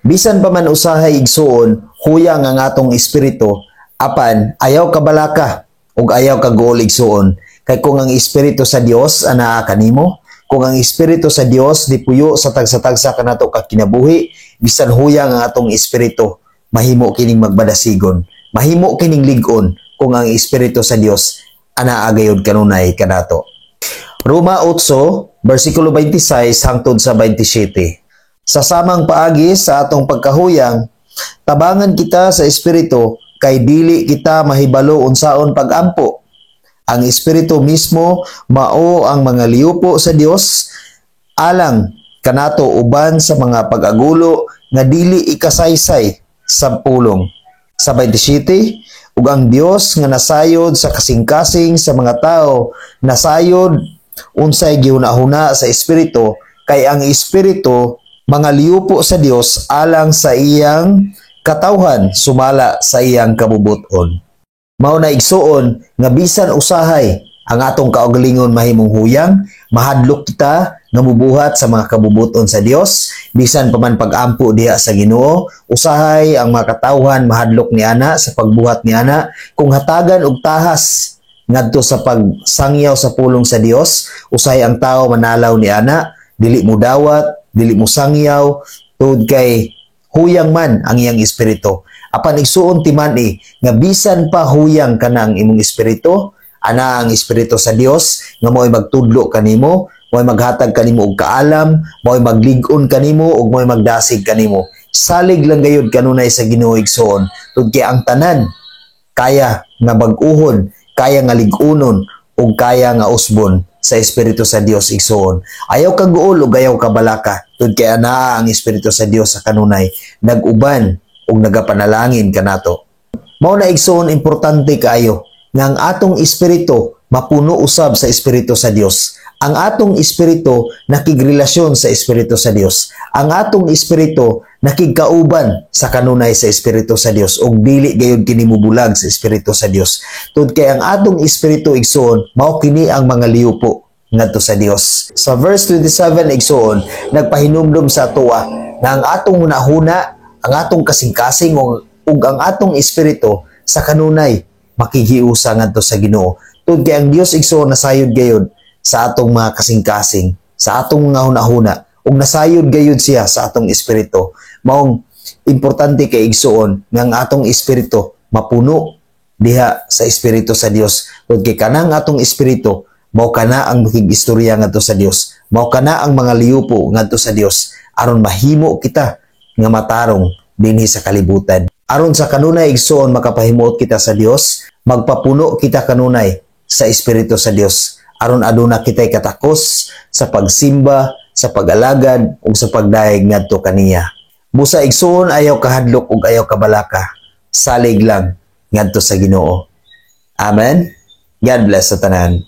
Bisan pa man usahay igsuon, huyang ang atong espiritu, apan ayaw kabalaka ug ayaw kagool igsuon. Kay kung ang espiritu sa Dios anaa kanimo, kung ang espiritu sa Dios di puyo sa tagsa-tagsa kanato ka kinabuhi, bisan huyang ang atong espiritu, mahimo kining magbadasigon, mahimo kining lig-on kung ang espiritu sa Dios anaa gayud kanunay kanato. Roma 8, versikulo 26 hangtod sa 27. Sa samang paagi sa atong pagkahuyang, tabangan kita sa espiritu kay dili kita mahibalo unsaon pag-ampo. Ang espiritu mismo mao ang mga liupo sa Dios alang kanato uban sa mga pag-agulo nga dili ikasaysay sa pulong. Sa 27, ug ang Dios nga nasayod sa kasing-kasing sa mga tao, nasayod unsay gihunahuna sa espiritu, kay ang espiritu mga liupo sa Dios alang sa iyang katawhan sumala sa iyang kabubuton. Mao na igsuon nga bisan usahay ang atong kaugalingon mahimong huyang, mahadlok kita nga mubuhat sa mga kabubuton sa Dios, bisan pa man pag-ampo diha sa Ginoo, usahay ang mga katawhan mahadlok ni ana sa pagbuhat ni ana, kung hatagan og tahas ngadto sa pagsangyaw sa pulong sa Dios, usahay ang tao manalaw ni ana, dili mo dawat, dili mo sangyaw, tungod kay huyang man ang iyang espiritu. Apan igsuon timani nga bisan pa huyang kana ang imong espiritu, ana ang espiritu sa Dios nga mo'y magtudlo kanimo, mo'y maghatag kanimo og kaalam, mo'y maglig-on kanimo ug mo'y magdasig kanimo. Salig lang gayud kanunay sa Ginoo igsuon, tungod kay ang tanan kaya nga bag-uhon, kaya nga lig-unon ug kaya nga usbon sa espiritu sa Dios igsuon. Ayaw ka guol ug ayaw ka balaka, tungod kay ana ang espiritu sa Dios sa kanunay nag-uban ug nagapanalangin kanato. Mao na igsuon importante kaayo nga ang atong espiritu mapuno usab sa espiritu sa Dios. Ang atong espiritu nakigrelasyon sa espiritu sa Dios. Ang atong espiritu nakigkauban sa kanunay sa espiritu sa Dios ug dili gayud kini mubulag sa espiritu sa Dios. Tungod kay ang atong espiritu igsuon mao kini ang mga liupo ngadto sa Dios. Sa verse 27 igsuon nagpahinumdom sa atoa nga ang atong hunahuna, ang atong kasing-kasing ug ang atong espiritu sa kanunay makigiusa ngadto sa Ginoo. Tungod kay ang Dios igsoon nasayod gayud sa atong mga kasing-kasing, sa atong mga hunahuna, ug nasayod gayud siya sa atong espiritu. Maong importante kay igsoon nga ang atong espiritu mapuno diha sa espiritu sa Dios. Tungod kay kanang atong espiritu mao kana ang makig-istorya ngadto sa Dios, mao kana ang mga liupo ngadto sa Dios aron mahimo kita nga matarong dinhi sa kalibutan. Aron sa kanunay igsoon makapahimuot kita sa Dios, magpapuno kita kanunay sa espiritu sa Dios. Aron aduna kitay katakos sa pagsimba, sa pag-alagad ug sa pagdayeg ngadto kaniya. Busa igsoon ayaw kahadlok ug ayaw kabalaka. Salig lang ngadto sa Ginoo. Amen. God bless sa tanan.